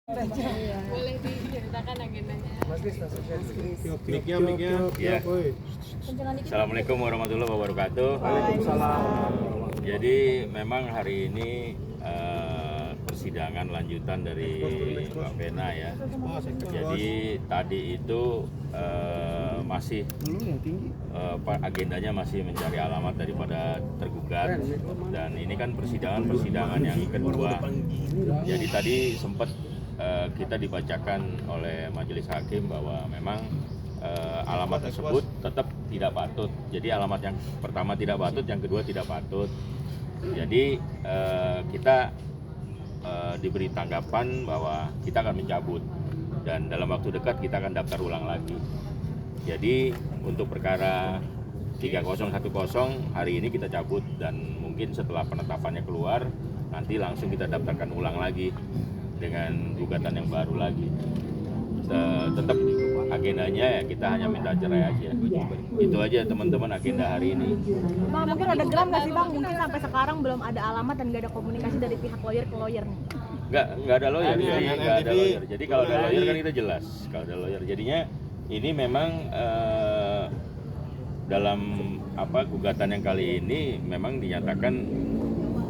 Boleh diceritakan agendanya. Mas Kris. Ya. Assalamualaikum warahmatullahi wabarakatuh. Waalaikumsalam. Jadi memang hari ini persidangan lanjutan dari Mbak Vena ya. Jadi tadi itu masih agendanya masih mencari alamat daripada tergugat, dan ini kan persidangan yang kedua. Jadi tadi sempat kita dibacakan oleh majelis hakim bahwa memang alamat tersebut tetap tidak patut. Jadi alamat yang pertama tidak patut, yang kedua tidak patut. Jadi kita diberi tanggapan bahwa kita akan mencabut, dan dalam waktu dekat kita akan daftar ulang lagi. Jadi untuk perkara 3010 hari ini kita cabut, dan mungkin setelah penetapannya keluar nanti langsung kita daftarkan ulang lagi dengan gugatan yang baru lagi. Tetap agendanya ya kita hanya minta cerai aja. Itu aja teman-teman agenda hari ini. Bang, mungkin ada geram nggak sih Bang? Mungkin sampai sekarang belum ada alamat dan nggak ada komunikasi dari pihak lawyer ke lawyer nih. Nggak ada lawyer, jadi nggak ada lawyer. Jadi kalau ada lawyer kan kita jelas. Kalau ada lawyer, jadinya ini memang dalam gugatan yang kali ini memang dinyatakan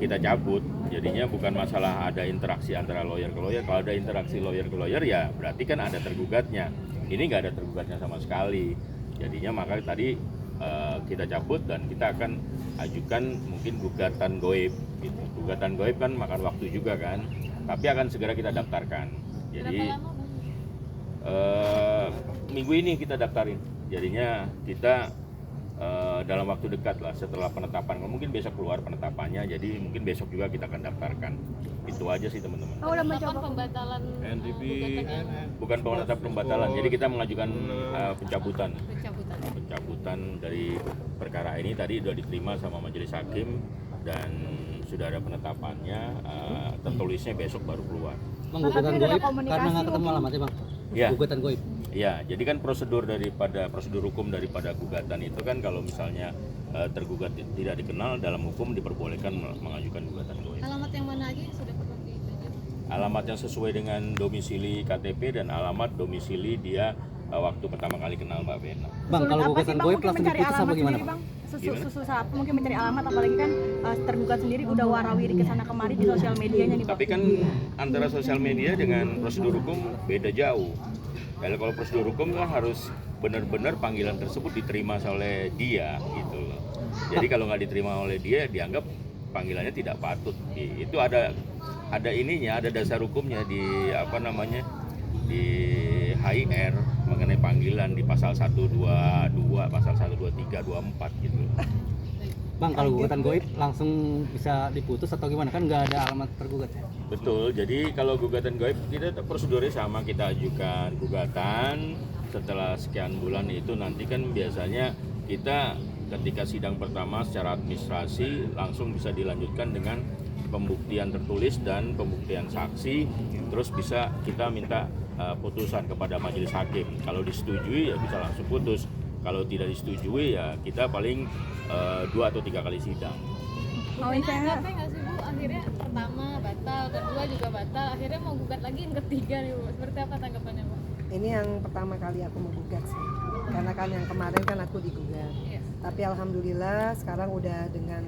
kita cabut. Jadinya bukan masalah ada interaksi antara lawyer ke lawyer. Kalau ada interaksi lawyer ke lawyer ya berarti kan ada tergugatnya. Ini nggak ada tergugatnya sama sekali. Jadinya maka tadi kita cabut dan kita akan ajukan mungkin gugatan goib. Gitu. Gugatan goib kan makan waktu juga kan. Tapi akan segera kita daftarkan. Jadi minggu ini kita daftarin. Jadinya kita dalam waktu dekat lah setelah penetapan, mungkin besok keluar penetapannya, jadi mungkin besok juga kita akan daftarkan. Itu aja sih teman-teman. Oh, udah mencoba Pembatalan NTB gugatan bukan penetap pembatalan, jadi kita mengajukan pencabutan pencabutan. dari perkara ini. Tadi sudah diterima sama majelis hakim dan sudah ada penetapannya, tertulisnya besok baru keluar. Bang, gugatan goib karena nggak ketemu mungkin. alamatnya Bang. Ya. Gugatan goib. Ya, jadi kan prosedur hukum daripada gugatan itu kan kalau misalnya tergugat tidak dikenal, dalam hukum diperbolehkan mengajukan gugatan goib. Alamat yang mana aja yang sudah pernah ditunjuk? Alamat yang sesuai dengan domisili KTP dan alamat domisili dia waktu pertama kali kenal Mbak Vena. Bang, kalau gugatan goib langsung diputus apa gimana Bang? Bang? Susah apa mungkin mencari alamat, apalagi kan tergugat sendiri udah warawiri kesana kemari di sosial medianya nih Bang. Tapi kan antara sosial media dengan prosedur hukum beda jauh. Kalau prosedur hukum kan harus benar-benar panggilan tersebut diterima oleh dia gitu loh. Jadi kalau nggak diterima oleh dia, dianggap panggilannya tidak patut. Itu ada ininya, ada dasar hukumnya di di HIR mengenai panggilan di pasal 122, pasal 123, 24 gitu. Bang, kalau gugatan goib langsung bisa diputus atau gimana? Kan nggak ada alamat tergugat ya? Betul, jadi kalau gugatan goib kita prosedurnya sama, kita ajukan gugatan setelah sekian bulan itu nanti kan biasanya kita ketika sidang pertama secara administrasi langsung bisa dilanjutkan dengan pembuktian tertulis dan pembuktian saksi, terus bisa kita minta putusan kepada majelis hakim. Kalau disetujui ya bisa langsung putus. Kalau tidak disetujui ya kita paling 2 atau 3 kali sidang. Ini capek nggak sih Bu? Akhirnya pertama batal, kedua juga batal, akhirnya mau gugat lagi yang ketiga nih Bu. Seperti apa tanggapannya Bu? Ini yang pertama kali aku mau gugat sih, karena kan yang kemarin kan aku digugat. Iya. Tapi alhamdulillah sekarang udah dengan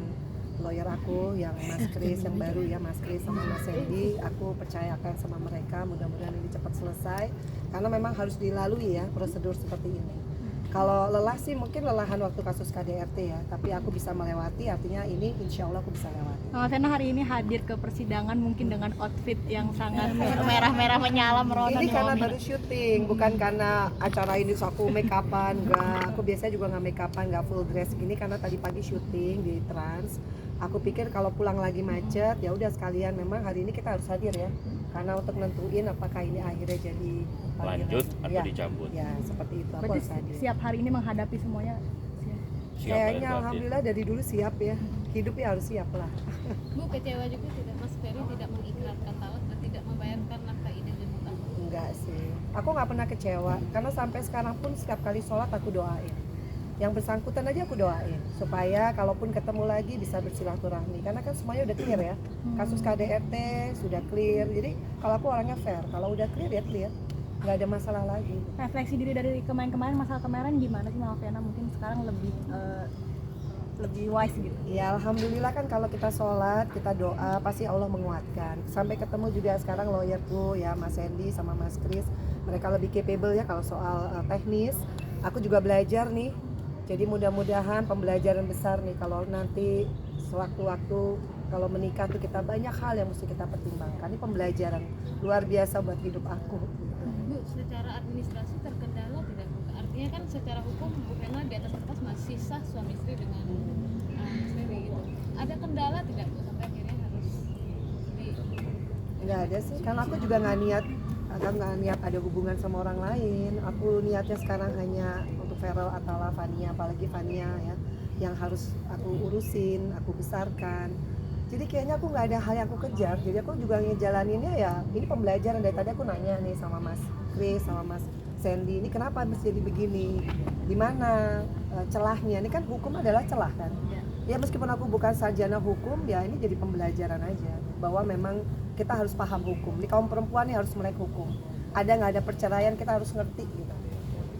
lawyer aku yang Mas Kris yang baru ya, Mas Kris sama Mas Sandy, aku percayakan sama mereka, mudah-mudahan ini cepat selesai karena memang harus dilalui ya prosedur seperti ini. Kalau lelah sih mungkin lelahan waktu kasus KDRT ya, tapi aku bisa melewati, artinya ini insya Allah aku bisa lewati. Mas Vena hari ini hadir ke persidangan mungkin dengan outfit yang sangat merah-merah menyala merona. Ini karena baru syuting, bukan karena acara ini terus aku make upan, enggak. Aku biasanya juga nggak make upan, nggak full dress gini karena tadi pagi syuting di Trans. Aku pikir kalau pulang lagi macet, ya udah sekalian. Memang hari ini kita harus hadir ya, karena untuk nentuin apakah ini akhirnya jadi Lanjut atau ya, dicabut. ya seperti itu. Aku Berarti harus hadir. siap hari ini menghadapi semuanya. Siap, Kayaknya berarti. alhamdulillah dari dulu siap ya. Hidup ya harus siap lah. Bu, kecewa juga tidak Mas Ferry tidak mengikrarkan tahu dan tidak membayarkan nafkah idil dan hutang? Enggak sih. Aku nggak pernah kecewa karena sampai sekarang pun setiap kali sholat aku doain. yang bersangkutan aja aku doain supaya kalaupun ketemu lagi bisa bersilaturahmi, karena kan semuanya udah clear ya, kasus KDRT sudah clear. Jadi kalau aku orangnya fair, kalau udah clear ya clear, nggak ada masalah lagi. Refleksi diri dari kemarin-kemarin, masalah kemarin gimana sih Mama Vena? Mungkin sekarang lebih wise gitu. Ya alhamdulillah kan kalau kita sholat, kita doa, pasti Allah menguatkan. Sampai ketemu juga sekarang lawyerku ya, Mas Sandy sama Mas Kris, mereka lebih capable ya kalau soal teknis. Aku juga belajar nih, jadi mudah-mudahan pembelajaran besar nih kalau nanti sewaktu-waktu kalau menikah tuh kita banyak hal yang mesti kita pertimbangkan. Ini pembelajaran luar biasa buat hidup aku. Bu, secara administrasi terkendala tidak Bu? Artinya kan secara hukum Bu Vena di atas kertas masih sah suami istri dengan Mas Ferry gitu. Ada kendala tidak Bu sampai akhirnya harus di Nggak ada sih, karena aku juga nggak niat ada hubungan sama orang lain. Aku niatnya sekarang hanya untuk Feral atau Fania, apalagi Fania ya, yang harus aku urusin, aku besarkan. Jadi kayaknya aku nggak ada hal yang aku kejar. Jadi aku juga ngejalaninnya ya, ini pembelajaran. Dari tadi aku nanya nih sama Mas Chris, sama Mas Sandy, ini kenapa mesti jadi begini? Di mana celahnya? Ini kan hukum adalah celah kan? Ya meskipun aku bukan sarjana hukum, ya ini jadi pembelajaran aja. Bahwa memang kita harus paham hukum. Di kaum perempuan ini harus melek hukum. Ada nggak ada perceraian kita harus ngerti gitu.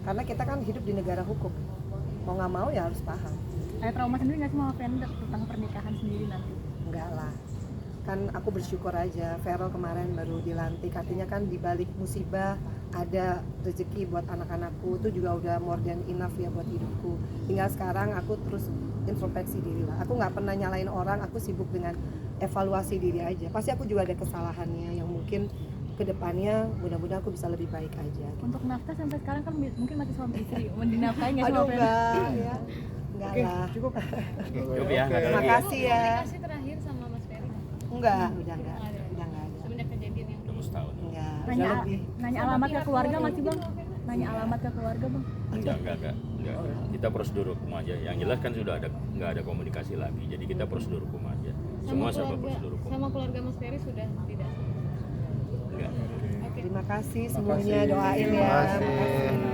Karena kita kan hidup di negara hukum. Mau nggak mau ya harus paham. Ada trauma sendiri nggak sih Mama Vena tentang pernikahan sendiri nanti? Enggak lah, kan aku bersyukur aja. Feral kemarin baru dilantik, artinya kan di balik musibah ada rezeki buat anak-anakku, itu juga udah more than enough ya buat hidupku. Tinggal sekarang aku terus introspeksi diri lah. Aku nggak pernah nyalain orang, aku sibuk dengan evaluasi diri aja. Pasti aku juga ada kesalahannya yang mungkin kedepannya mudah-mudahan aku bisa lebih baik aja. Untuk nafkah sampai sekarang kan mungkin masih suami istri, dinafkahi nggak sih Aduh Mama Vena? enggak ya, enggak lah. Cukup. Cukup ya, nggak ada lagi ya. Makasih ya. komunikasi terakhir sama Mas Ferry? Enggak, udah enggak ada. Semenjak kejadian yang Udah setahun. Enggak, udah Nanya, lebih. nanya alamat ke keluarga nggak sih Bang? Nanya alamat ke keluarga Bang? Enggak. Kita prosedur hukum aja. Yang jelas kan sudah nggak ada komunikasi lagi. Jadi kita prosedur hukum aja. Semua serba prosedur hukum. sama keluarga Mas Ferry sudah tidak? Enggak. Oke. Terima kasih semuanya, doain ya. Terima kasih.